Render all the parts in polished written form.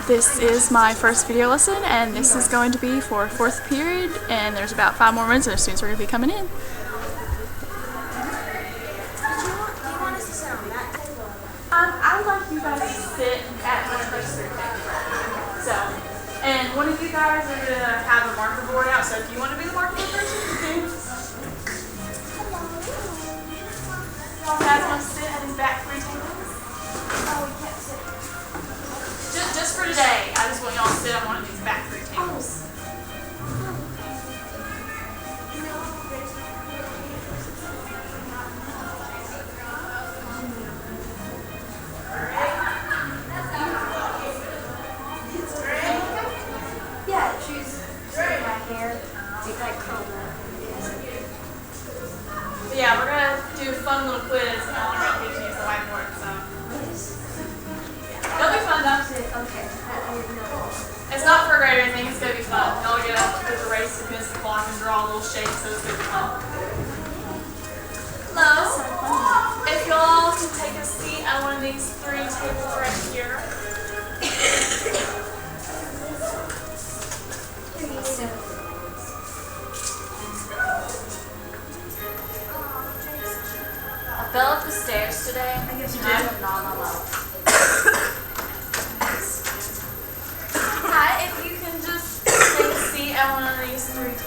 This is my first video lesson, and this is going to be for 4th period, and there's about 5 more minutes and the students are going to be coming in. I would like you guys to sit at one of those 3 tables. So, and one of you guys are going to have a marker board out, so if you want to be the marker board person, you do. Y'all guys want to sit at these back 3 tables? Oh, we can't sit. Just for today, I just want y'all to sit on one of these back 3 tables. Yeah, choose my hair. Take like curl that. But yeah, we're gonna do a fun little quiz, and I'm gonna get to use the whiteboard. So it'll be fun though. Okay. It's not for a grade or anything. It's gonna be fun. Y'all get up with the race against the clock and draw little shapes, so it's gonna be fun. Hello. If y'all can take a seat at one of these 3 tables right here. I fell up the stairs today. I guess you and I did. have not my life. Hi, if you can just take a seat at one of these 3 tables.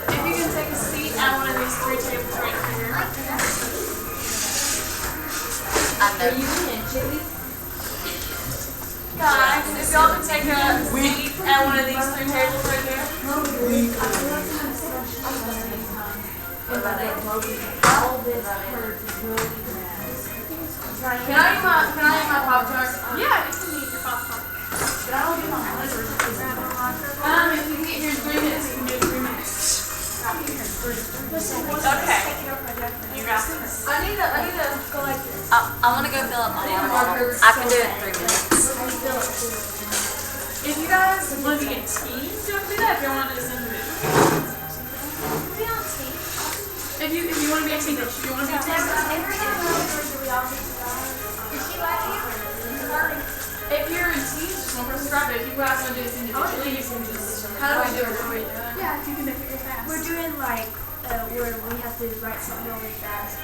If you can take a seat at one of these 3 tables right here. I know. Guys, if y'all can take a seat at one of these 3 tables right here. Can I eat my Pop-Tart? Yeah, you can eat your Pop-Tart. But I don't do my liver. If you can get here in 3 minutes, you can do it in 3 minutes. Okay. You got this. I need to go like this. I want to go fill up my water bottle. I can do it in 3 minutes. If you guys want to be in teams, you have to do that. If you want to do this individually. If you want to be a team, if you want to be a team. If you're in teams, just one person grab it. If you guys want to do this individually, you can just. How do we do it? Yeah, if you can make it fast. We're doing like where we have to write something really fast.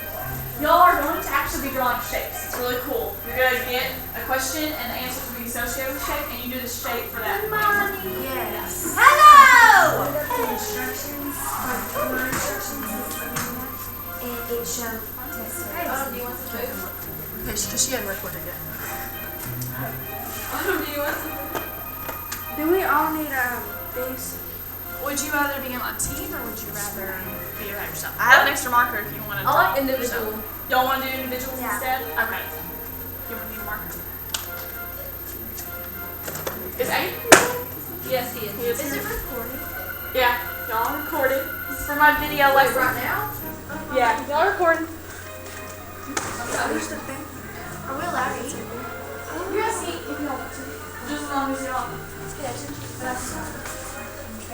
Y'all are going to actually be drawing shapes. It's really cool. You're going to get a question and the answers will be associated with shape, and you do the shape for that. Yes. Hello! Instructions, and it showed test. Do you want some food? Okay, she hadn't recorded yet. Do you want some food? Do we all need things? Would you rather be on a team or would you rather be by yourself? I have an extra marker if you want to. I like individual. Y'all want to do individuals Yeah. instead? Okay. You want to need a marker? Is Aiden? Yes, he is. Is it recording? Yeah, y'all are recorded. This is for my video lesson. Right now? Yeah, y'all are recording. Where's the thing? Are we allowed to eat? You guys eat if you want to. Just as long as y'all pay attention.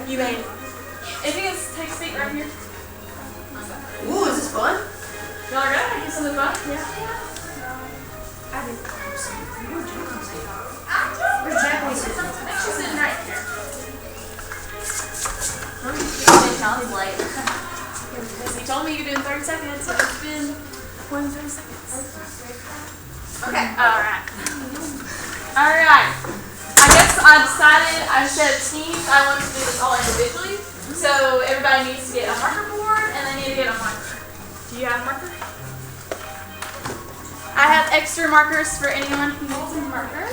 You made it. If you can take a seat right here. Ooh, is this fun? Y'all are good? Get something fun? Yeah. I did. Where's Jacqueline? I think she's sitting right here. Sounds late. He told me you could do it in 30 seconds, so it's been 20 seconds. Okay, alright. Alright. I guess I decided instead of teams, I wanted to do this all individually. So everybody needs to get a marker board and they need to get a marker. Do you have a marker? I have extra markers for anyone who needs a marker.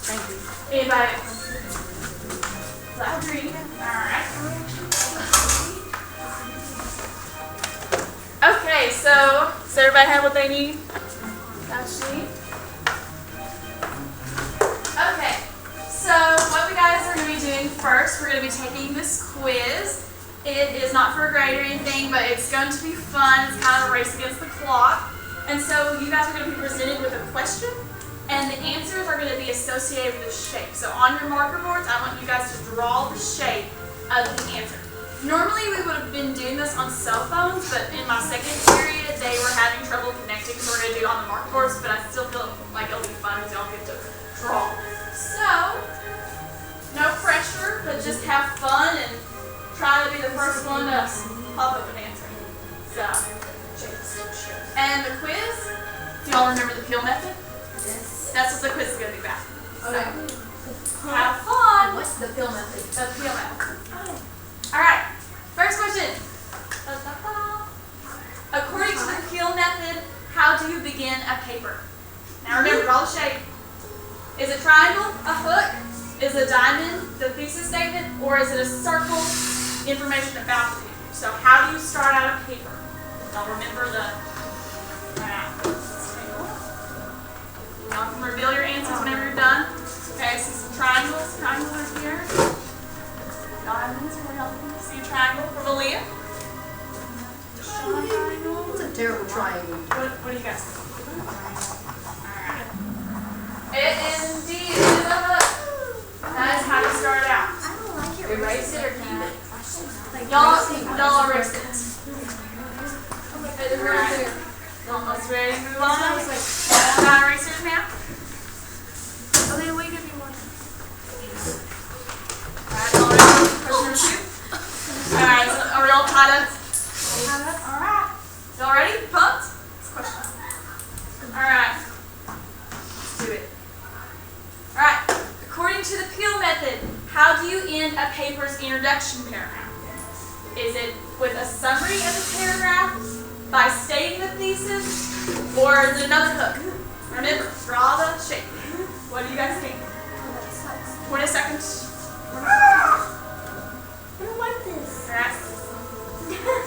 Thank you. Anybody? Loud green. Alright. Okay, so does everybody have what they need? That sheet. Okay, so what we guys are going to be doing first, we're going to be taking this quiz. It is not for a grade or anything, but it's going to be fun. It's kind of a race against the clock. And so you guys are going to be presented with a question, and the answers are going to be associated associated with the shape. So on your marker boards, I want you guys to draw the shape of the answer. Normally we would have been doing this on cell phones, but in my second period they were having trouble connecting, so we're going to do it on the marker boards, but I still feel like it'll be fun because y'all get to draw. So, no pressure, but just have fun and try to be the first one to pop up an answer. So, and the quiz, do y'all remember the peel method? Yes. That's what the quiz is going to be about. Okay. So, have fun. What's the peel method? The peel method. Alright, first question. According to the peel method, how do you begin a paper? Now remember, draw the shape. Is a triangle a hook? Is a diamond the thesis statement? Or is it a circle, information about the paper? So how do you start out a paper? Y'all remember the... Alright, let's take a look. Y'all can reveal your answers whenever you're done. Okay, see some triangles. Triangles are here. Diamonds, where y'all can see a triangle from Aaliyah. It's a terrible triangle. What do you guys think? Alright. It is indeed a hook. That is how you start out. I don't like it. Erase it or keep it? Y'all erase it. Alright. Almost ready to move on. Y'all got erasers now? Okay, wait, give me one. Alright, y'all ready? Question number 2. Alright, so are we all tied up? Alright. Y'all ready? Pumped? This question. Alright. Let's do it. Alright. According to the peel method, how do you end a paper's introduction paragraph? Is it with a summary of the paragraph, by stating the thesis, or is it another hook? Remember, draw the shape. What do you guys think? 20 seconds. I don't like this. Alright.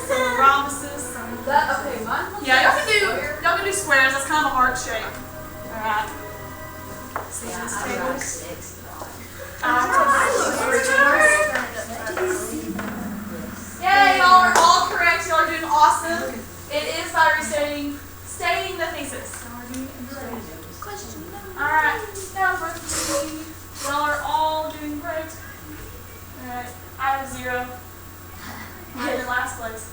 Some rhombuses. Okay, mine. Yeah, y'all can do squares. That's kind of a hard shape. Alright. See these tables? Yay, y'all are all correct. Y'all are doing awesome. It is by stating the thesis. Question number. Alright, number 3. Y'all are all doing great. Alright, I have 0. I'm in last place.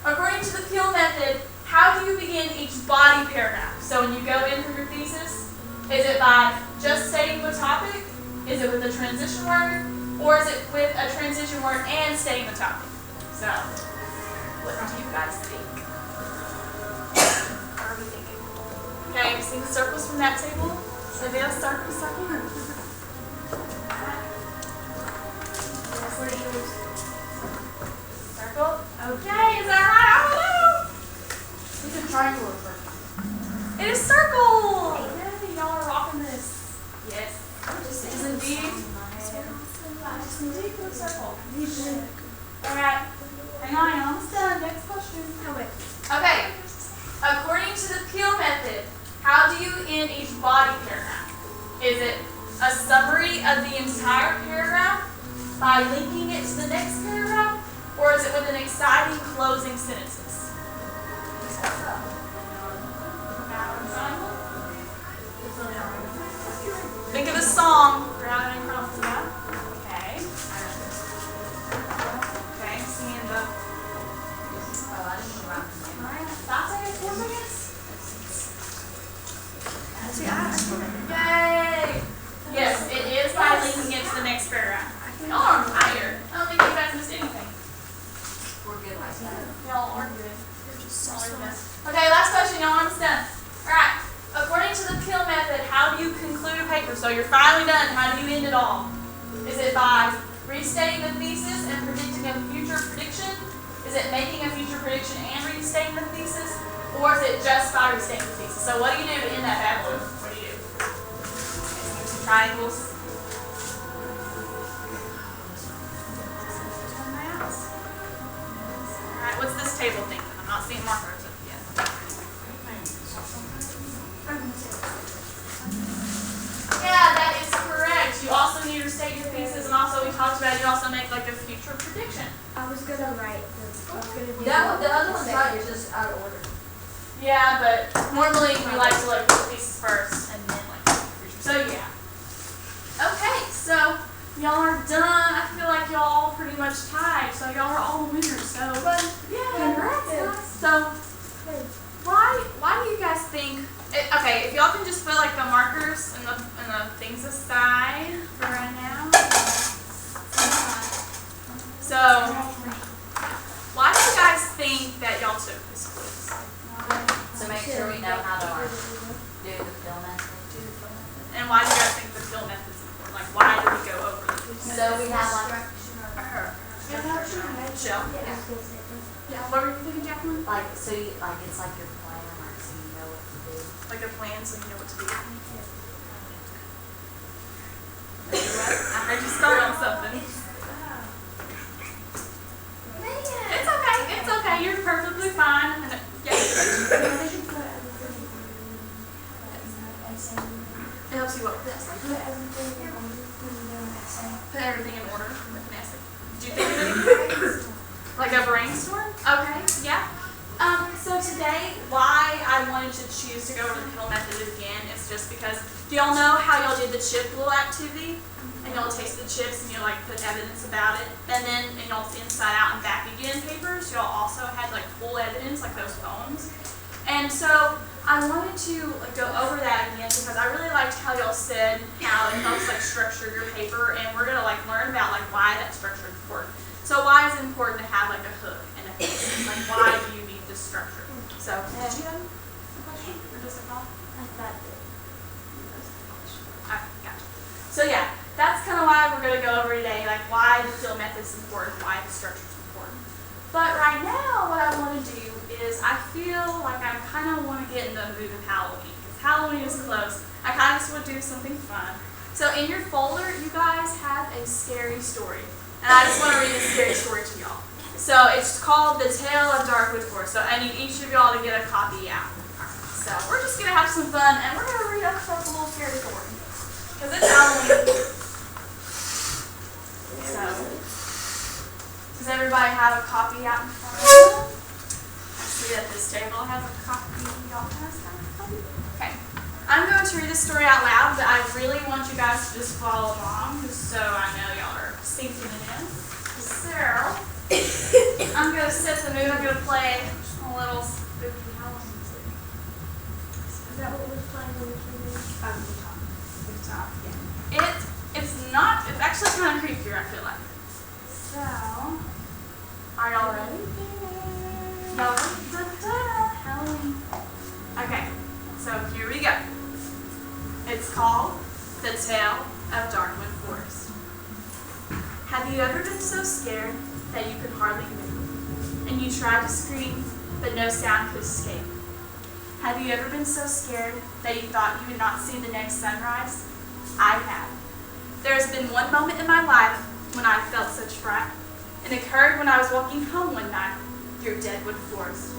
According to the peel method, how do you begin each body paragraph? So when you go in for your thesis, is it by just stating the topic? Is it with a transition word? Or is it with a transition word and stating the topic? So, what do you guys think? What are we thinking? Okay, see the circles from that table? So they have circle, circle. Circle? Okay, is that right? I don't know. Is it triangle or circle? It is circle! Yay, y'all are rocking this. Yes. It is indeed. It is indeed a circle. Alright. Hang on, you're almost done. Next question. Oh, wait. Okay. According to the peel method, how do you end each body paragraph? Is it a summary of the entire paragraph by linking it to the next paragraph? Or is it with an exciting closing sentences? Think of a song. Drowning across the map. Okay. Okay, seeing the... That's it, 4 seconds. Yay! Yes, it is by linking it to the next paragraph. Y'all are on fire. I don't think you guys missed anything. We're good like that. Y'all are good. Y'all are good. Okay, last question. Y'all almost done. Alright. According to the peel method, how do you conclude a paper? So you're finally done. How do you end it all? Is it by restating the thesis and predicting a future prediction? Is it making a future prediction and restating the thesis? Or is it just by restating the thesis? So what do you do to end that bad boy? What do you do? Some triangles. Alright, what's this table thinking? I'm not seeing markers yet. Yeah, that is correct. You also need to state your thesis, and also we talked about you also make like a future prediction. I was gonna write this. I was gonna do That one, the other one's right. It's just out of order. Yeah, but normally we like to like put the thesis first and then like the future. So yeah. y'all are done. I feel like y'all pretty much tied, so y'all are all the winners. So yeah, congrats. So why do you guys think? Okay, if y'all can just put like the markers and the things aside for right now. So why do you guys think that y'all took this quiz? To make sure we know how to do the fill method. And why do you guys think the fill method is important? Like, why do we go over this? So we have like, Jill? Yeah. What were you thinking, Jacqueline? like, so you, like, it's like your plan, like, so you know what to do. Like a plan so you know what to do. I heard you start on something. It's okay. It's okay. You're perfectly fine. Yes. It helps you what? Put everything in order with an essay. Did you think of anything? Like a brainstorm? Okay, yeah. So today, why I wanted to choose to go over the pill method again is just because, do y'all know how y'all did the chip little activity? And y'all taste the chips and you like put evidence about it. And then in y'all's inside out and back again papers, y'all also had like full evidence, like those poems. And so I wanted to like go over that again because I really liked how y'all said how it helps like structure your paper, and we're gonna like learn about like why that structure is important. So why is it important to have like a hook and a thesis? Like why do you need this structure? So did you have a question or just a thought? I gotcha. So yeah, that's kind of why we're gonna go over today, like why the fill method is important, why the structure is important. But right now, what I want to do is I feel like I kind of want to get in the mood of Halloween. Because Halloween is close. I kind of just want to do something fun. So in your folder, you guys have a scary story. And I just want to read a scary story to y'all. So it's called The Tale of Darkwood Forest. So I need each of y'all to get a copy out. So we're just going to have some fun, and we're going to read up a little scary story. Because it's Halloween. So, does everybody have a copy out in front of them? I see that this table has a copy. Y'all have a copy? Okay. I'm going to read this story out loud, but I really want you guys to just follow along, just so I know y'all are sinking it in. So, I'm going to set the mood. I'm going to play a little spooky Halloween music. Is that what we're playing when we came in? Top, yeah. It's not, it's actually kind of creepier, I feel like. So, are y'all ready? Y'all ready? Halloween. Okay, so here we go. It's called The Tale of Darkwood Forest. Have you ever been so scared that you could hardly move, and you tried to scream, but no sound could escape? Have you ever been so scared that you thought you would not see the next sunrise? I have. There has been one moment in my life when I felt such fright. It occurred when I was walking home one night through Deadwood Forest.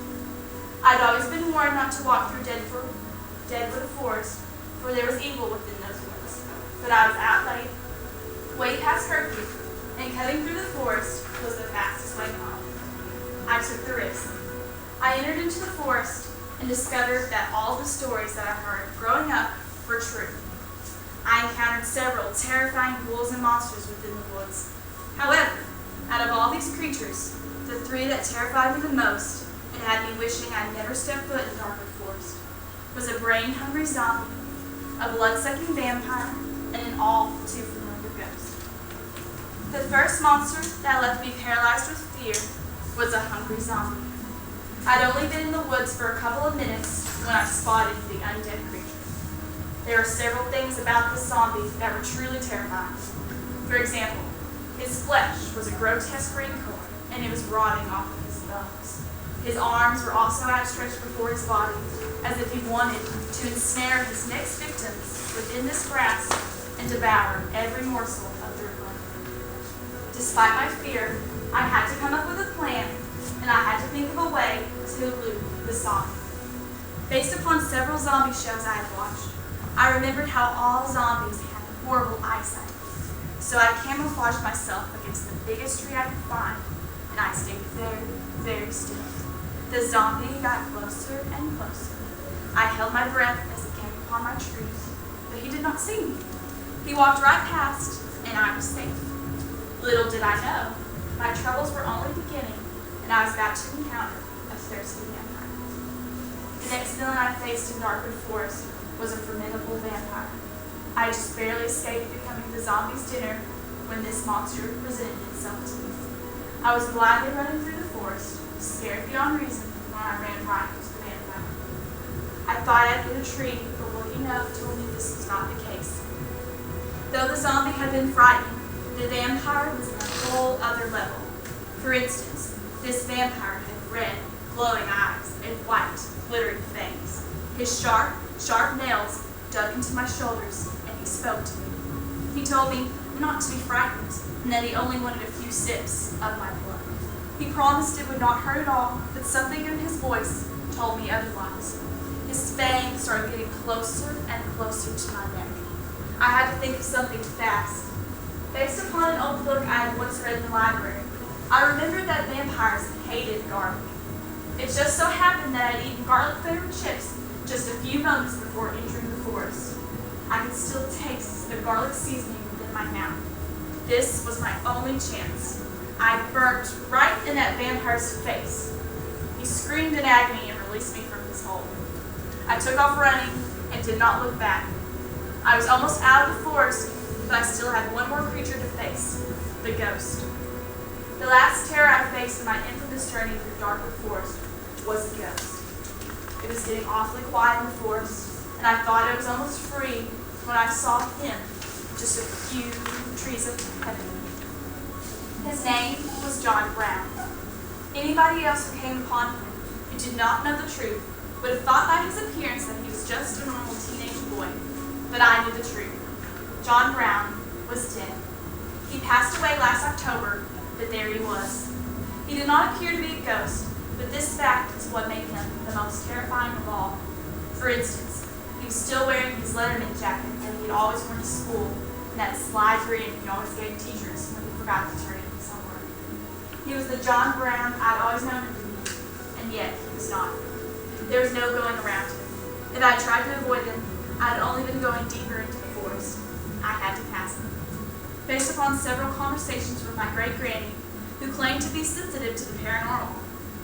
I'd always been warned not to walk through Deadwood Forest, for there was evil within those woods. But I was out late, way past curfew, and cutting through the forest was the fastest way home. I took the risk. I entered into the forest and discovered that all the stories that I heard growing up were true. I encountered several terrifying ghouls and monsters within the woods. However, out of all these creatures, the three that terrified me the most and had me wishing I'd never stepped foot in Darkwood Forest was a brain-hungry zombie, a blood-sucking vampire, and an all-too-familiar ghost. The first monster that left me paralyzed with fear was a hungry zombie. I'd only been in the woods for a couple of minutes when I spotted the undead creature. There were several things about this zombie that were truly terrifying. For example, his flesh was a grotesque wrinkle, and it was rotting off of his bones. His arms were also outstretched before his body, as if he wanted to ensnare his next victims within this grasp and devour every morsel of their bone. Despite my fear, I had to come up with a plan, and I had to think of a way to elude the zombie. Based upon several zombie shows I had watched, I remembered how all zombies had horrible eyesight. So I camouflaged myself against the biggest tree I could find, and I stayed very, very still. The zombie got closer and closer. I held my breath as he came upon my tree, but he did not see me. He walked right past and I was safe. Little did I know, my troubles were only beginning, and I was about to encounter a thirsty vampire. The next villain I faced in Darkwood Forest was a formidable vampire. I had just barely escaped becoming the zombie's dinner when this monster presented itself to me. I was blindly running through the forest, scared beyond reason, when I ran right into the vampire. I thought I'd hit a tree, but looking up told me this was not the case. Though the zombie had been frightened, the vampire was on a whole other level. For instance, this vampire had red, glowing eyes and white, glittering fangs. His sharp nails dug into my shoulders, and he spoke to me. He told me not to be frightened, and that he only wanted a few sips of my blood. He promised it would not hurt at all, but something in his voice told me otherwise. His fangs started getting closer and closer to my neck. I had to think of something fast. Based upon an old book I had once read in the library, I remembered that vampires hated garlic. It just so happened that I'd eaten garlic-flavored chips just a few moments before entering the forest. I could still taste the garlic seasoning within my mouth. This was my only chance. I burnt right in that vampire's face. He screamed in agony and released me from his hold. I took off running and did not look back. I was almost out of the forest, but I still had one more creature to face, the ghost. The last terror I faced in my infamous journey through Darkwood Forest was a ghost. It was getting awfully quiet in the forest, and I thought I was almost free when I saw him just a few trees ahead of me. His name was John Brown. Anybody else who came upon him who did not know the truth would have thought by his appearance that he was just a normal teenage boy, but I knew the truth. John Brown was dead. He passed away last October, but there he was. He did not appear to be a ghost, but this fact is what made him the most terrifying of all. For instance, he was still wearing his Letterman jacket that he had always worn to school, and that sly grin he always gave teachers when he forgot to turn in his homework. He was the John Brown I'd always known him to be, and yet he was not. There was no going around him. If I tried to avoid him, I had only been going deeper into the forest. I had to pass him. Based upon several conversations with my great-granny, who claimed to be sensitive to the paranormal,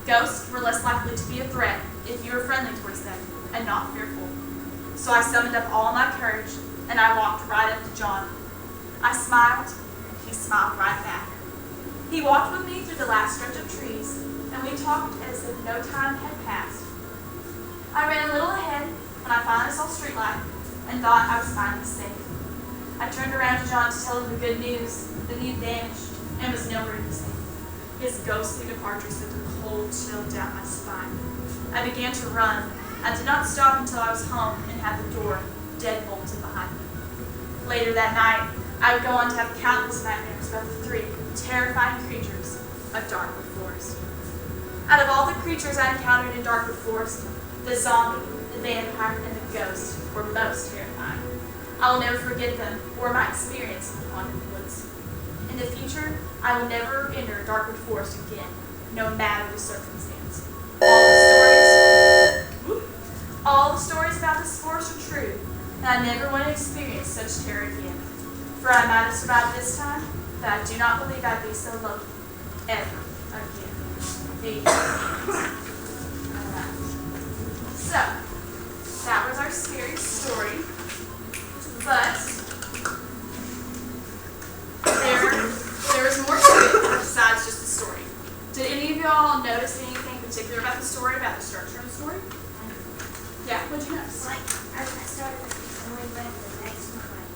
ghosts were less likely to be a threat if you were friendly towards them and not fearful. So I summoned up all my courage, and I walked right up to John. I smiled, and he smiled right back. He walked with me through the last stretch of trees, and we talked as if no time had passed. I ran a little ahead when I finally saw streetlight and thought I was finally safe. I turned around to John to tell him the good news that he had vanished and was nowhere to be seen. His ghostly departure sent a cold chill down my spine. I began to run. I did not stop until I was home and had the door dead bolted behind me. Later that night, I would go on to have countless nightmares about the three terrifying creatures of Darkwood Forest. Out of all the creatures I encountered in Darkwood Forest, the zombie, the vampire, and the ghost were most terrifying. I will never forget them or my experience in the haunted woods. In the future, I will never enter Darkwood Forest again, no matter the circumstance. All the stories about this forest are true, and I never want to experience such terror again. For I might have survived this time, but I do not believe I'd be so lucky ever again. Alright. So, that was our scary story, but there was more to it besides just the story. Did any of y'all notice anything particular about the story, about the structure of the story? Yeah, what'd you notice? Like, I started with the only way to the next one, like,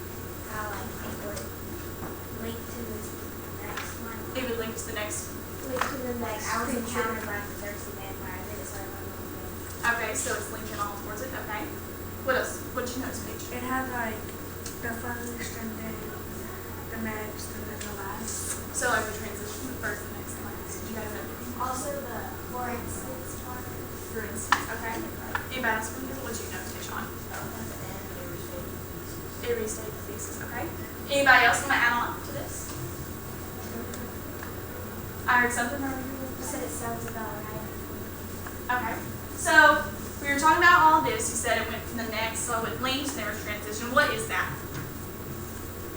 how, like, it would link to the next one. It would link to the next. Link to the next. I was encountered by the thirsty vampire. Then it started my little thing. Okay, so it's linking all towards it. Okay. What else? What did you notice, Paige? It had, like, the first and then the next and then the last. So like the transition, the first, the next, the last. Did you guys have anything? Also the for instance part. For instance, okay. Anybody else? What did you notice, Paige, on? It restated the thesis, okay. Anybody else want to add on to this? I heard something or You said it sounds about right. okay. So we were talking about all this. You said it went from the next, so it linked, and there was transition. What is that?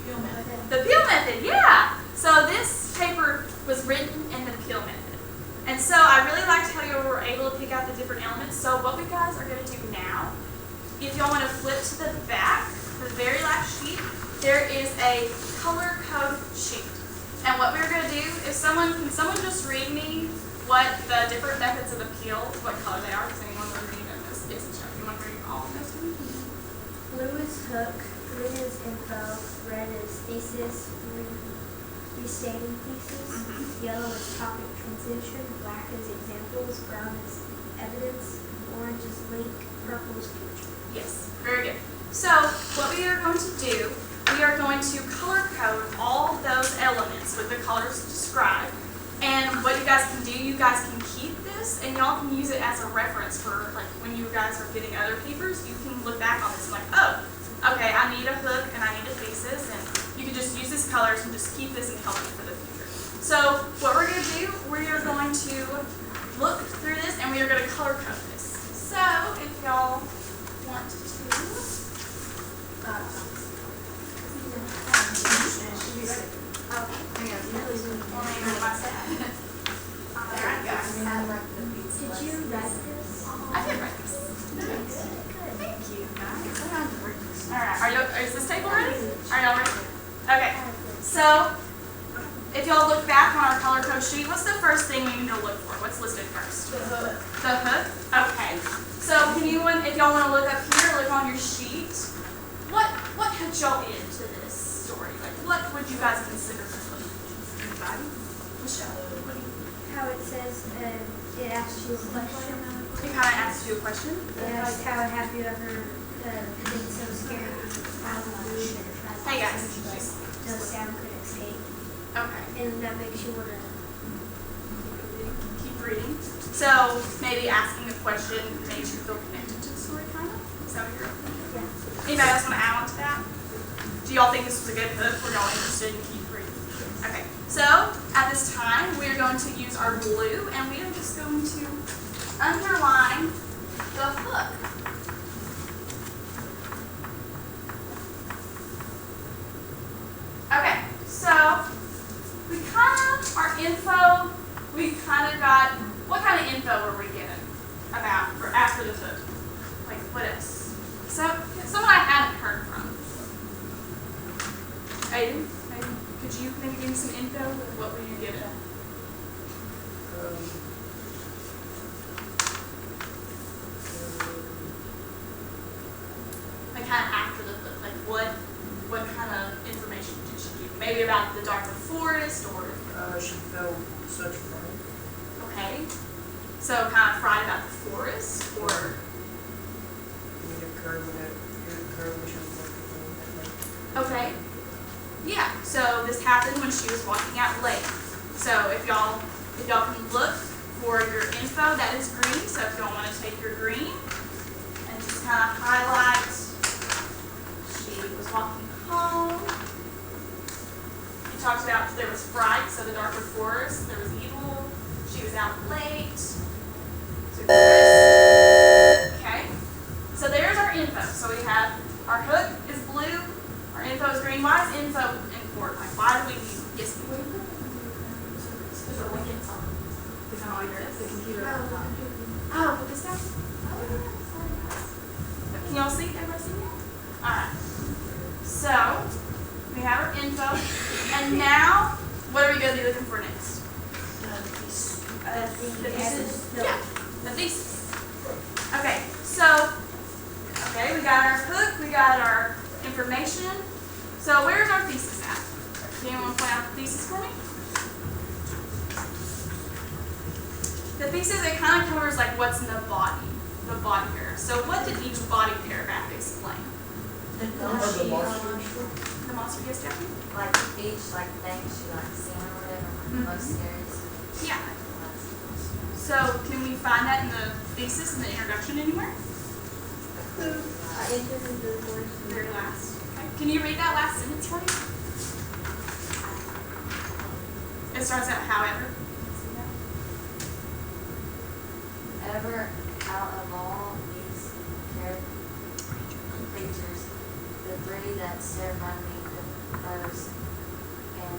Peel method. The peel method. method, yeah. So this paper was written in the peel method. And so I really liked how you were able to pick out the different elements. So what we guys are going to do now, if y'all want to flip to the back, the very last sheet, there is a color code sheet. And what we're going to do is can someone just read me what the different methods of the peel, what color they are? Does anyone want to read this? Yes, you want to read all of this? Blue is hook, green is info, red is thesis, restating thesis, yellow is topic transition, black is examples, brown is evidence, orange is link, purple is future. Yes, very good. So what we are going to do, we are going to color code all those elements with the colors described. And what you guys can do, you guys can keep this and y'all can use it as a reference for like when you guys are getting other papers, you can look back on this and like, oh, okay, I need a hook and I need a thesis, and you can just use these colors and just keep this and help you for the future. So what we're going to do, we are going to look through this and we are going to color code this. So if y'all want to, Did you write this? I did write this. Thank you, guys. Alright, is this table ready? Are y'all ready? Okay, so if y'all look back on our color code sheet, what's the first thing we need to look for? What's listed first? The hook. The hook? Okay. So can you, if y'all want to look up here, look on your sheet, what hooked y'all into this story? Like, what would you guys consider the hook? Anybody? Michelle, what do you? How it says, it asks you a question. It kind of asks you a question. It asks how have you ever been so scared out of the blue that Hey guys. no sound could escape. Okay. And that makes you want to. Keep reading. So maybe asking a question makes you feel connected to the story, kind of. Is that what you're thinking? Yeah. Anybody else want to add on to that? Do y'all think this was a good hook? Or y'all interested in keep reading? Okay. So at this time, we are going to use our blue, and we are just going to underline the hook. Okay, so we kind of, our info, we kind of got, what kind of info were we given about for after the hook? Like, what else? So, someone I hadn't heard from. Aiden, could you maybe give me some info? What were you given? Like, kind of after the hook, like what kind of information did she give? Maybe about the darker forest, or? She felt such fright. Okay. So kind of fright about the forest, or? It occurred when she was walking at night. Okay. Yeah. So this happened when she was walking out late. So if y'all can look for your info, that is green. So if y'all want to take your green and just kind of highlight, she was walking home. You talked about there was fright, so the darker forest, there was evil. She was out late. So okay. So there's our info. So we have our hook is blue, our info is green. Why is info important? Like, why do we need yes? The computer. Oh, put this down. Can y'all see? Everybody see it? Alright. So we have our info. And now what are we gonna be looking for next? The thesis? Yeah, the thesis. Okay, so okay, we got our hook, we got our information. So where's our thesis at? Can anyone point out the thesis for me? The thesis, it kind of covers like what's in the body paragraph. So what did each body paragraph explain? The monster. The monster, yes, Jackie? Like each like thing she like seen or whatever, like most scary. Yeah. So can we find that in the thesis in the introduction anywhere? Very last. Okay. Can you read that last sentence for me? It starts out however. Ever out of all these creatures, the three that serve by me, the first and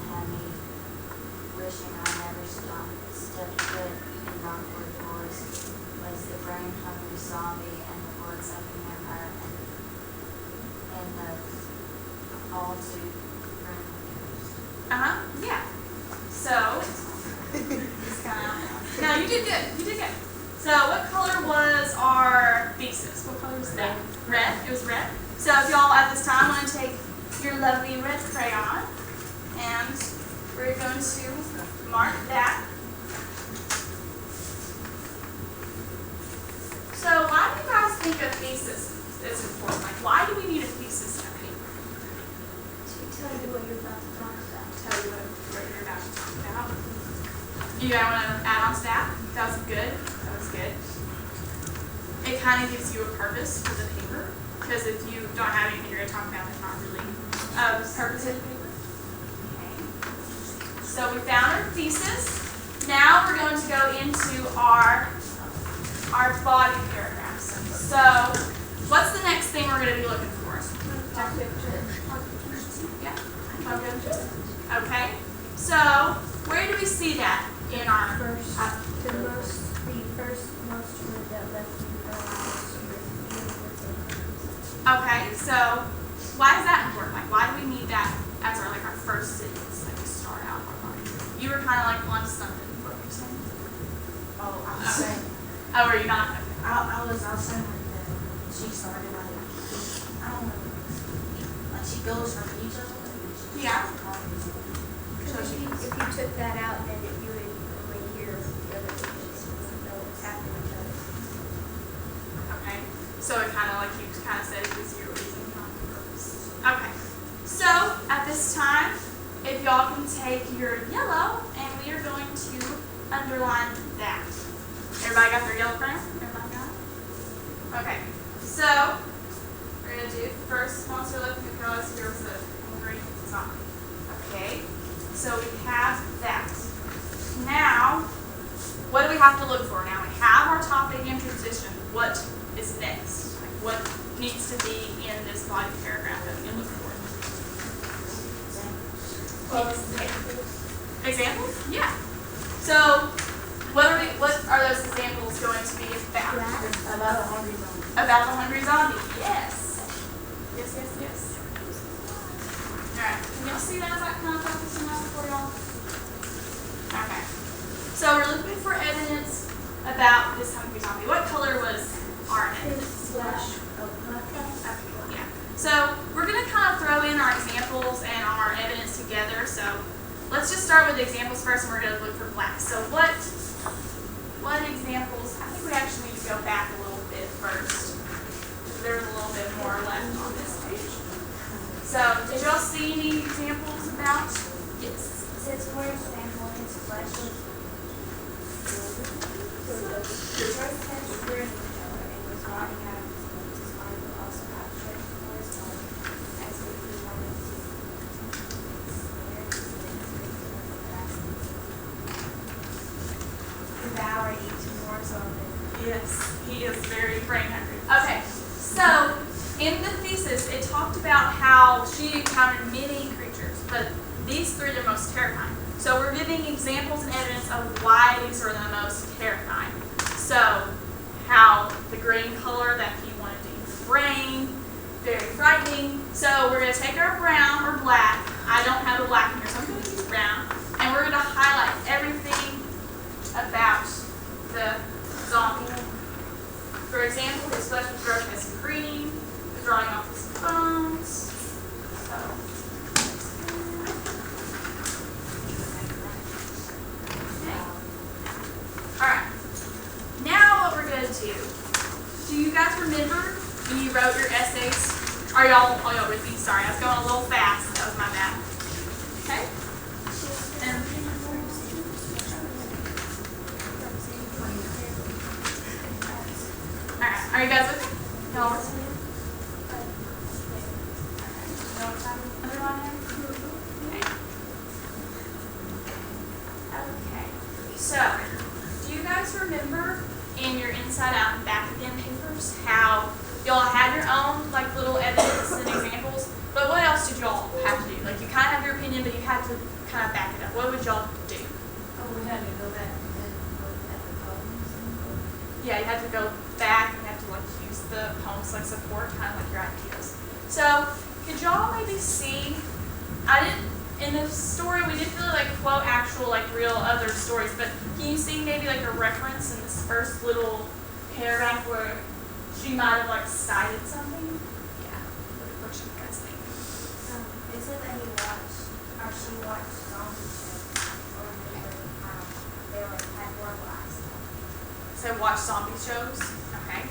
wishing I never stepped foot in Rockford Forest was the brain-hungry zombie and the blood-sucking vampire and the all too friendly ghost. Yeah. So, it's kind of, no, you did good. You did good. So, what color was our thesis? What color was that? Red. It was red. So, if y'all at this time want to take your lovely red crayon, and we're going to mark that. So, why do you guys think a thesis is important? Like, why do we need a thesis in a paper? To tell you what you're about to talk about. Tell you what you're about to talk about. You guys want to add on to that? That was good. That was good. It kind of gives you a purpose for the paper, because if you don't have anything you're going to talk about, there's not really a purpose in the paper. Okay. So we found our thesis. Now we're going to go into our body paragraphs. So what's the next thing we're going to be looking for? Yeah. Okay. So where do we see that in our First, the first most word that left you Okay, so why is that important? Like, why do we need that as our first sentence, like to start out our body? You were kind of like on something. What were you saying? Oh, I was saying. Oh, were you not? I was saying like that. She started like, I don't know, like she goes from each other. Yeah. Because if you took that out, then you would only hear the other pieces and know what's happening to each other. Okay. So it kind of like you kind of said it was your reason, not your purpose. Okay. So at this time, if y'all can take your yellow, and we are going to underline that. Everybody got their yellow crayon? Everybody got it? Okay. So we're gonna do first monster looking across here was the hungry zombie. Okay. So we have that. Now, what do we have to look for? Now we have our topic and transition. What is next? Like what needs to be in this body paragraph that we can look for? Examples? Yeah. So what are those examples going to be about? About the hungry zombie. About the hungry zombie. Yes. Yes. Alright. Can y'all see that as I kind of focusing on for y'all? Okay. So we're looking for evidence about this hungry zombie. What color was our evidence? Flesh. Okay, yeah. So we're going to kind of throw in our examples and our evidence together. So let's just start with the examples first, and we're going to look for black. So what examples? I think we actually need to go back a little bit first. There's a little bit more left on this page. So did y'all see any examples about? Yes. It says, for example, his flesh was green color and was rotting out of his bones. His body would also have stretched for his body as if he wanted to devour each more zombie. Yes, he is very brain hungry. Okay, so in the thesis, it talked about how she encountered many creatures, but these three are the most terrifying. So we're giving examples and evidence of why these are the most terrifying. So how the green color that he wanted to eat the brain, very frightening. So we're going to take our brown or black. I don't have a black in here, so I'm going to use brown. And we're going to highlight everything about the zombie. For example, his flesh was growing as green, drawing off his bones. So, okay. Alright. Now what we're going to do you guys remember when you wrote your essays? Are y'all with me? Sorry, I was going a little fast. That was my bad. Okay? Alright, are you guys with me? Y'all with me? Okay. So, do you guys remember in your inside out and back again papers how y'all had your own like little evidence and examples, but what else did y'all have to do? Like you kind of have your opinion, but you had to kind of back it up. What would y'all do? Oh, we had to go back and look at the poems and look. Yeah, you have to go back and you have to like use the poems like support, kind of like your ideas. So, could y'all maybe see? I didn't in the story we didn't really like quote actual like real other stories, but can you see maybe like a reference in this first little paragraph where she might have like cited something? Yeah. What should you guys think? It said that she watched zombie shows, or they were had war blast. So watch zombie shows. Okay.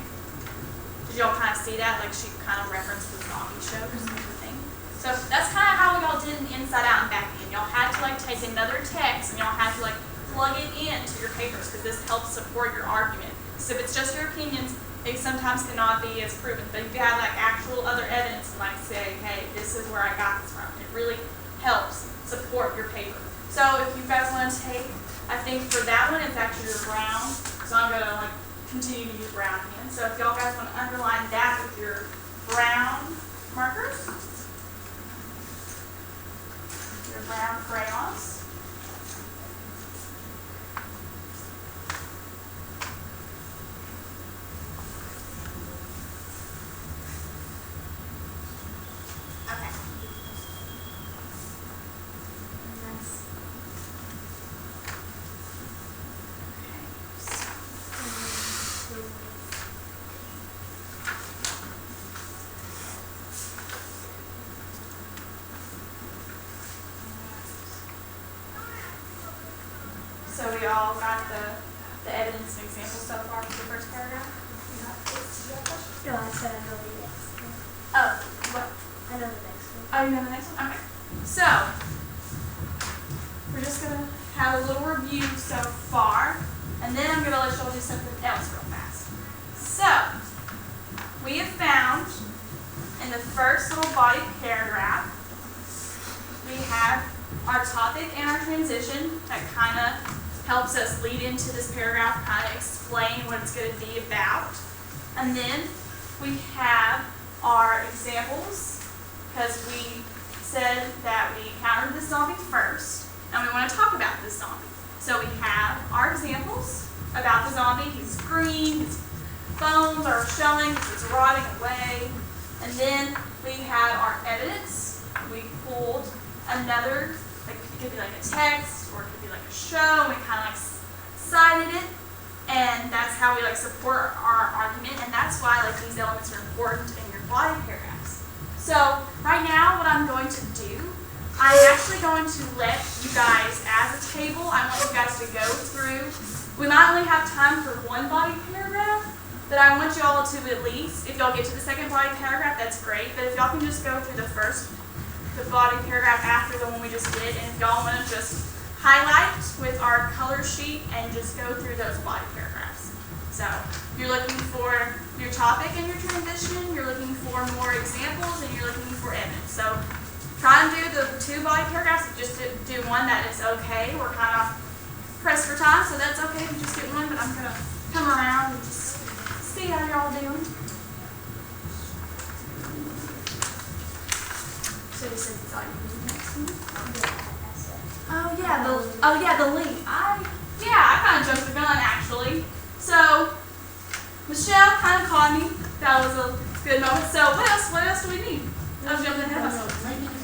Did y'all kind of see that? Like she kind of referenced the zombie shows and everything. So that's kind of how y'all did in the inside out and back in. Y'all had to like take another text and y'all had to like plug it into your papers because this helps support your argument. So if it's just your opinions, they sometimes cannot be as proven. But if you have like actual other evidence and like say, hey, this is where I got this from, it really helps support your paper. So if you guys want to take, I think for that one it's actually your brown. So I'm going to like continue to use brown again. So if y'all guys want to underline that with your brown markers, your brown crayons. Okay. So we all got the evidence and examples so far for the first paragraph? No, I said I know the next one. Oh, what? I know the next one. Oh, you know the next one? Okay. So, we're just going to have a little review so far, and then I'm going to let y'all do something else real fast. So, we have found in the first little body paragraph, we have our topic and our transition that kind of helps us lead into this paragraph, kind of explain what it's going to be about. And then we have our examples, because we said that we encountered the zombie first, and we want to talk about this zombie. So we have our examples about the zombie. He's green, his bones are showing, he's rotting away. And then we have our evidence. We pulled another, like it could be like a text, or it could be like a show, and we kind of like cited it. And that's how we like support our argument, and that's why like these elements are important in your body paragraphs. So right now what I'm going to do, I'm actually going to let you guys, as a table, I want you guys to go through, we might only have time for one body paragraph, but I want y'all to at least, if y'all get to the second body paragraph, that's great, but if y'all can just go through the body paragraph after the one we just did, and if y'all want to just highlight with our color sheet and just go through those body paragraphs. So you're looking for your topic and your transition, you're looking for more examples, and you're looking for evidence. So try and do the two body paragraphs, just do one that is okay. We're kind of pressed for time, so that's okay if you just get one, but I'm going to come around and just see how you're all doing. So you said you thought you were next one? Oh yeah, the link. I kind of jumped the gun actually. So Michelle kind of caught me. That was a good moment. So what else do we need? I was jumping ahead of myself.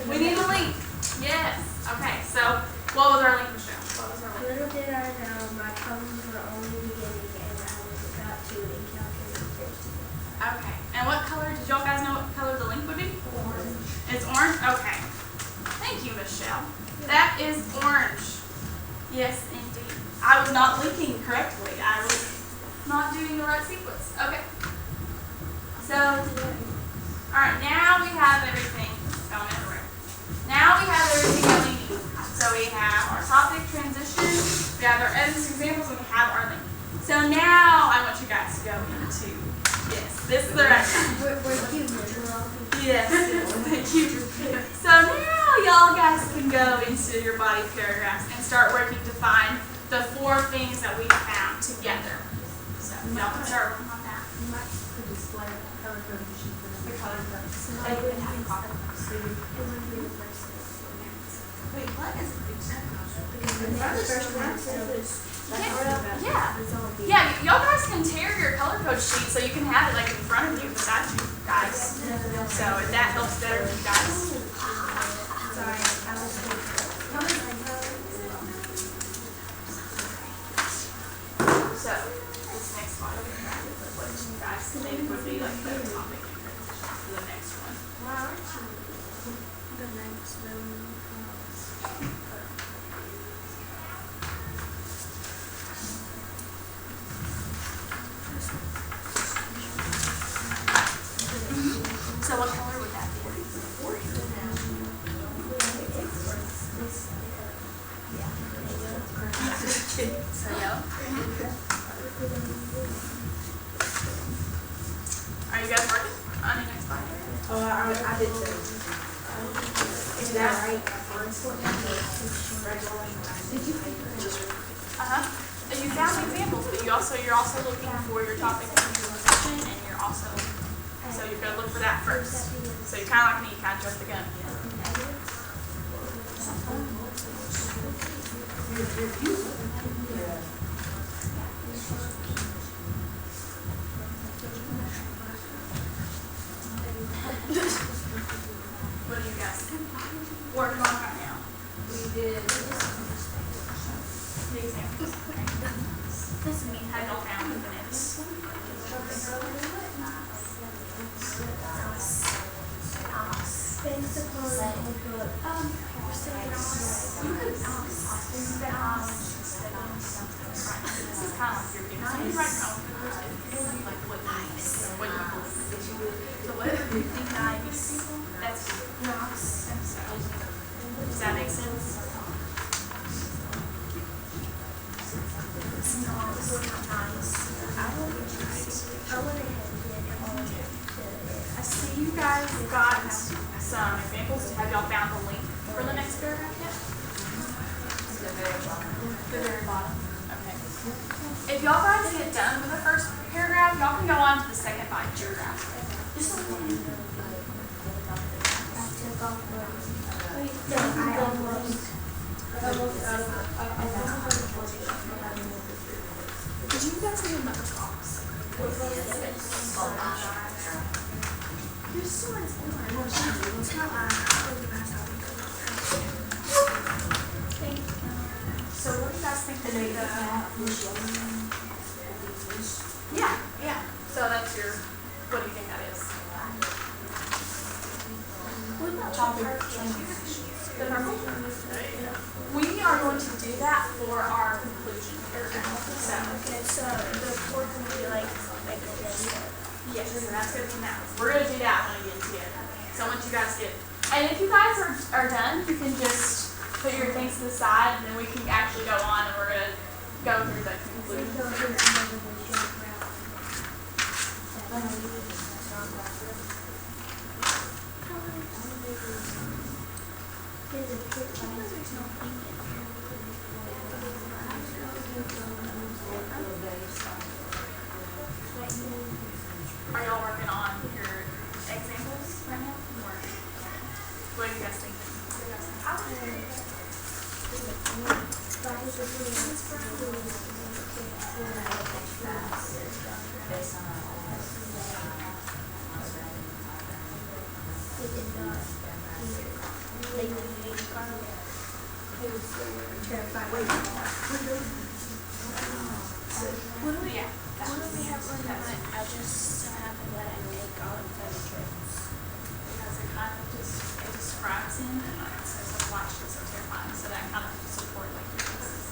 We need a link. Yes. Okay. So what was our link, Michelle? What was our link? Little did I know my problems were only beginning, and I was about to encounter the thirsty. Okay. And what color? Did y'all guys know what color the link would be? Orange. It's orange. Okay. Thank you, Michelle. That is orange. Yes, indeed. I was not linking correctly. I was not doing the right sequence. Okay. So, alright, now we have everything going everywhere. Now we have everything that we need. So we have our topic, transition, we have our evidence examples, and we have our link. So now I want you guys to go into, yes, this is the right time. We're cute. Yes, thank you. So now y'all guys can go into your body paragraphs and start working to find the 4 things that we found together. So y'all can start working on that. You might could display the color coding sheet for them. The color code. So I would have a copy. It would be the first thing. Wait, What is an example? The first one, so Yeah, y'all guys can tear your color code sheet so you can have it like in front of you beside you guys. So if that helps better for you guys. sorry, I was So this next one, what you guys think would be like the topic for the next one? the next one. So what color would that be? So yellow. Are you guys working on your next slide? Oh, I did too. Is that right? And you found examples, but you're also looking for your topic of visualization, and you're also so you're gonna look for that first. So you're kind of like me, you kind of jump the gun. What do you guys working on right now? We did. The examples. Okay. How y'all found the minutes? Based upon the book, This is kind of like your beginner. So you write your own papers and like what you believe. So what? Nice. That's does that make sense? I see you guys got some examples. Have y'all found the link for the next paragraph yet? The very bottom. Okay. If y'all guys get done with the first paragraph, y'all can go on to the second paragraph. Did you guys see another box? There's so much So what do you guys think the data? Yeah. So that's your, what do you think that is? The purple? We are going to do that for our conclusion paragraph. so the fourth one would be like this. Yes, so that's good for now. We're going to do that when we get together. So once you guys get, and if you guys are done, you can just put your things to the side, and then we can actually go on, and we're going to go through the conclusion. Are y'all working on your examples right now? Or what do you guys think? Yeah. I just so happened that I make all of the trips. Because it kind of just, it describes him and it says like watch this so terrifying. So that kind of support like your thesis.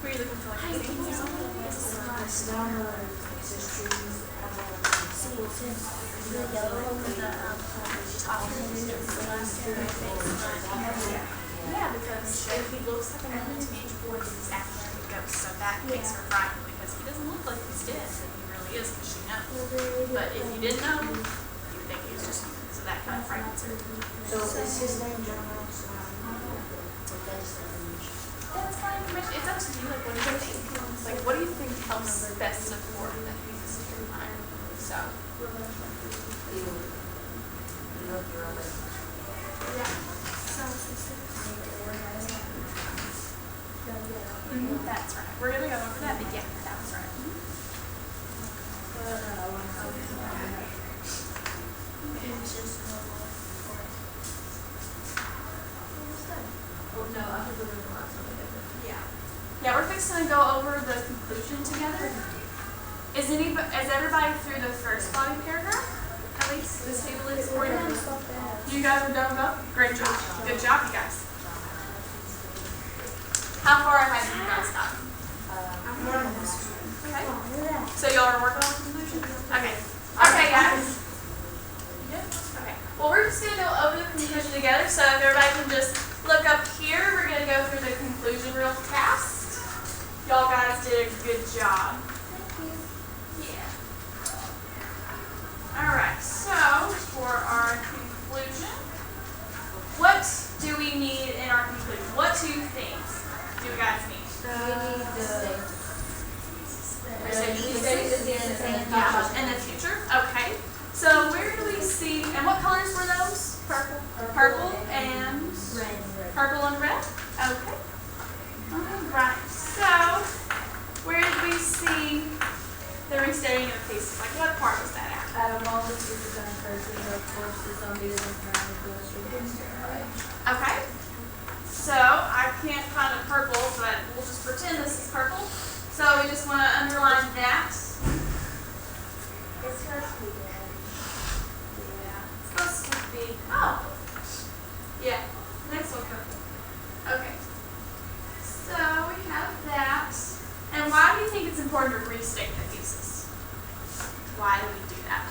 Were you looking for like examples? The yellow one with the top and then the last because if he looks like another teenage boy, then he's acting like a ghost. So that makes her frightened because he doesn't look like he's dead, and he really is because she knows. But if you didn't know, you would think he was just human. So that kind of frightens her. So is his name John Ross? That's fine information. It's up to you. Like, what do you think? Like, what do you think helps best support that he's a secret admirer? So, yeah. That's right. We're gonna go over that, but yeah, that was right. Yeah, we're fixing to go over the conclusion together. Is everybody through the first body paragraph? At least this table is for you. You guys are done with that? Great job. Good job, you guys. How far ahead have you guys gotten? Okay. So y'all are working on the conclusion? Okay. Okay, guys. Okay. Well, we're just going to go over the conclusion together. So if everybody can just look up here, we're going to go through the conclusion real fast. Y'all guys did a good job. Yeah. All right. So for our conclusion, what do we need in our conclusion? What two things do you guys need? In the future? Okay. So where do we see, and what colors were those? Purple. Purple and red. Purple and red? Okay. Alright. So where did we see the restating of the thesis? Like what part was that at? Okay. So I can't find a purple, but we'll just pretend this is purple. So we just want to underline that. It's supposed to be red. Yeah. It's supposed to be. Oh. Yeah. Next one purple. Okay. So we have that. And why do you think it's important to restate the thesis? Why do we do that?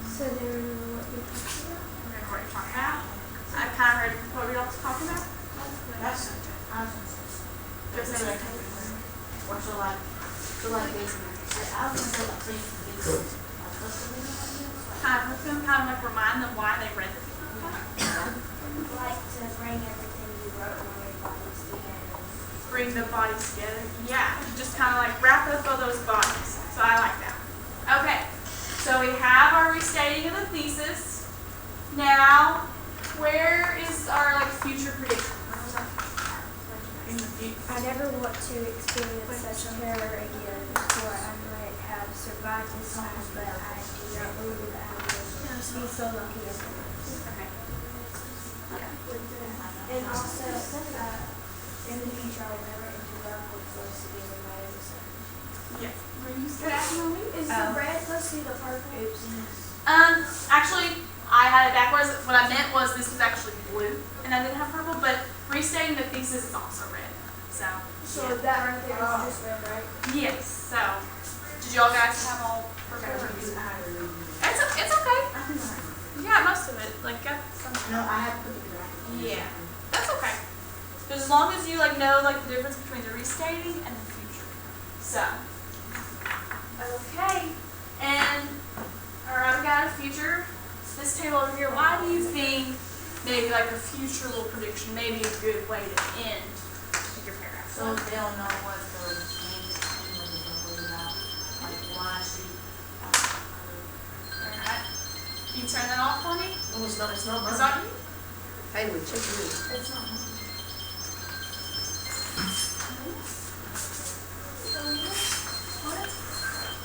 So they know what you're talking about? We're going to already talk about. I kind of read what we all talking about. That's Just say like, or so like basically, I was gonna say like things kind of like remind them why they read the book. Like to bring everything you wrote and your bodies together. Bring the bodies together. Yeah, just kind of like wrap up all those bodies. So I like that. Okay, so we have our restating of the thesis. Now, where is our like future prediction? In the future. I never want to experience such terror again, for I might have survived this time, but I do not believe I will be so lucky as I am. Okay. And also, in the future, I will never enter dark workforce again in my own son. Yeah. Were you asking me? Is the red supposed to be the purple? Oops. Actually, I had it backwards. What I meant was this was actually blue, and I didn't have purple, but restating the thesis is also red. So So that right there is just red, right? yes. So, did y'all guys have all prepared? It's okay. Yeah, most of it. Like, got some. No, I have put it back. Yeah, that's okay. Because as long as you like know like the difference between the restating and the future. So, okay. And alright, we got a future. This table over here. Why do you think maybe like a future little prediction may be a good way to end your paragraph? So they'll know what the names are about, like why she. Alright. Can you turn that off for me? Oh, it's not mine. Is that you? Haley, check yours. It's not mine.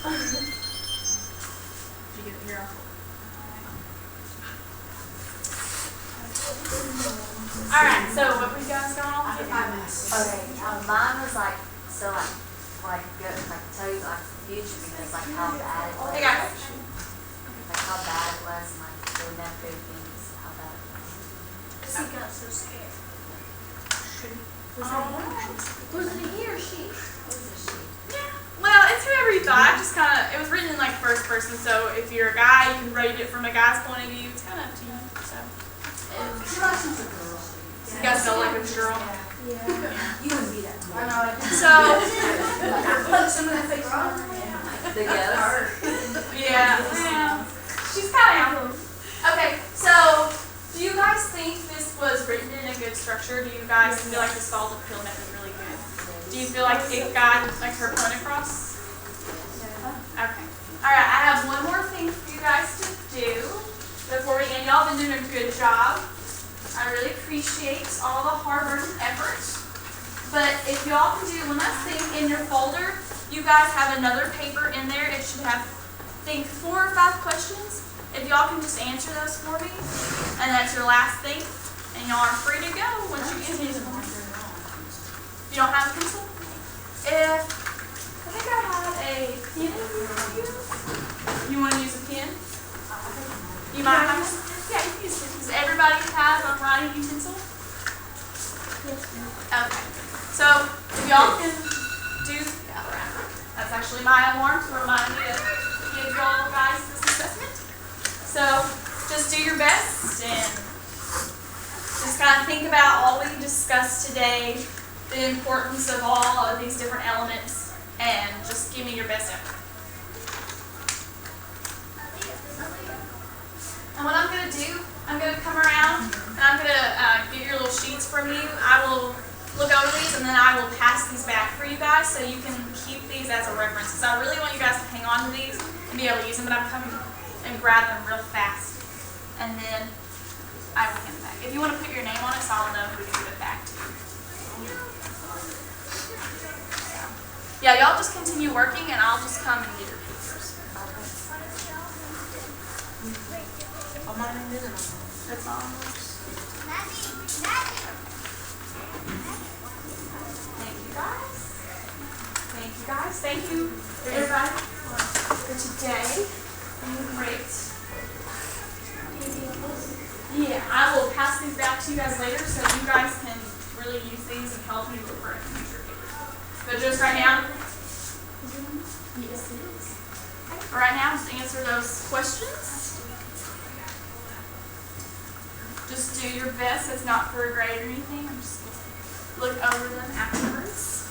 Did you get it here? Alright, so what were you guys going on with? Okay, mine was like, so like good, like tell you like the future because like how bad it was. Hey guys. Like how bad it was and like doing that big things, how bad it was. He got so scared. Was it he or she? It was a she. Yeah. Well, it's whoever you thought. I just kind of, it was written in like first person, so if you're a guy, you can rate it from a guy's point of view. It's kind of up to you. So, She likes a girl. you guys felt like it was a girl. Yeah. You wouldn't be that. I know. So, Punch some of that face on. The guess. yeah. She's kind of. Okay, so do you guys think this was written in a good structure? Do you guys feel like this followed the pill method really good? Do you feel like it got like her point across? Okay. Alright, I have one more thing for you guys to do before we end. Y'all have been doing a good job. I really appreciate all the hard work and effort. But if y'all can do one last thing in your folder, you guys have another paper in there. It should have, I think, 4 or 5 questions. If y'all can just answer those for me, and that's your last thing, and y'all are free to go once you get these. You don't have a pencil? I think I have a pen here. You want to use a pen? You might have. Yeah, you can use it. Does everybody have a writing utensil? Yes, ma'am. Okay. So if y'all can do that's actually my alarm to remind me to give y'all guys this assessment. So just do your best and just kind of think about all we discussed today, the importance of all of these different elements, and just give me your best effort. And what I'm going to do, I'm going to come around and I'm going to get your little sheets from you. I will look over these and then I will pass these back for you guys so you can keep these as a reference. Because I really want you guys to hang on to these and be able to use them, but I'm coming and grab them real fast. And then I will hand them back. If you want to put your name on it so I'll know who to give it back to. Yeah, y'all just continue working and I'll just come and get your papers. Oh, my name isn't on. That's all. Thank you guys. Thank you guys. Thank you everybody for today. Great. Yeah, I will pass these back to you guys later so you guys can really use these and help you for a future paper. But just right now, yes it is. Okay. Right now, just answer those questions. Just do your best. It's not for a grade or anything. I'm just going to look over them afterwards.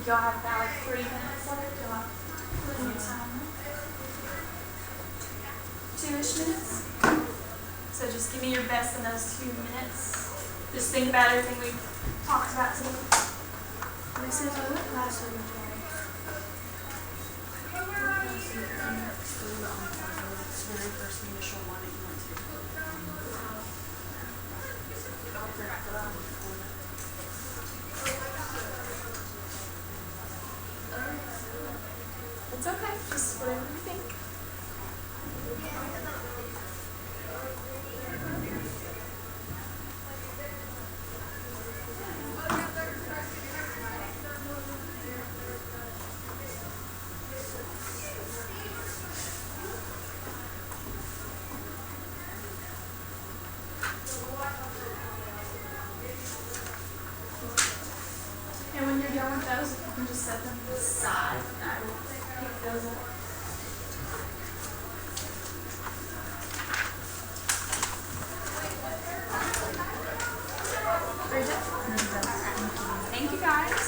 Y'all have about like 3 minutes left. Y'all have plenty of time. 2-ish minutes. So just give me your best in those 2 minutes. Just think about everything we talked about today. This is what class are you in? Very first initial one that you went to. It's okay. Just whatever you think. And when you're done with those, if you can just set them aside, and I will pick those up. Thank you guys.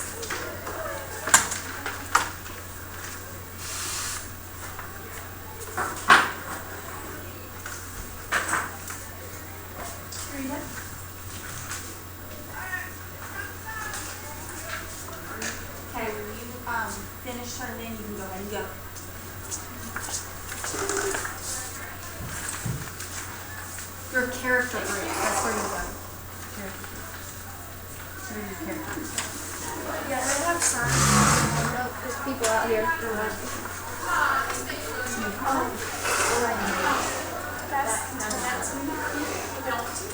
Rita? Okay, when you finish turning in, you can go ahead and go. Your character group, that's where you go. Where your character is. Yeah, they have signs. No, there's people out here. That's me. If you don't want to.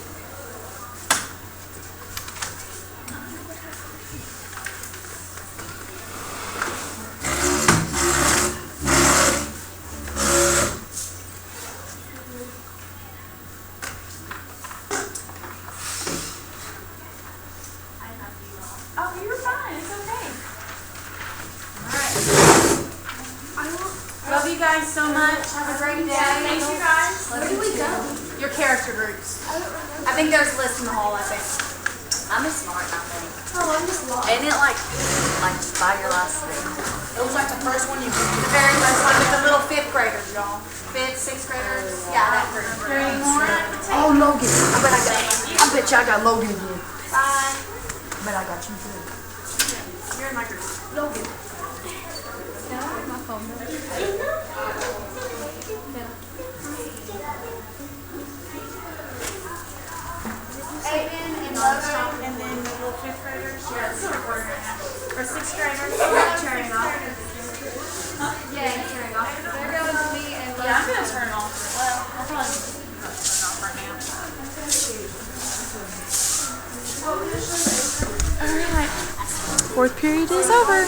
guys so much. Have a great day. Thank you guys. Where do we go? Your character groups. I don't remember. I think there's lists in the hall, I think. I'm a smart, I think. Oh, I'm just lost. Ain't it like by your last name? It was like the first one you The very first one with the little fifth graders, y'all. Fifth, sixth graders. Yeah, that group. Three more. Oh, Logan. I bet you I got Logan again. Bye. I bet I got you too. You're in my group. Logan. Aiden and Logan. And then the little fifth graders. Yeah, this is recording right now. For sixth graders. Yeah, turning off. Yeah, you're turning off. There goes me and Yeah, I'm gonna turn it off. Well, I'll probably turn it off right now. Alright. Fourth period is over.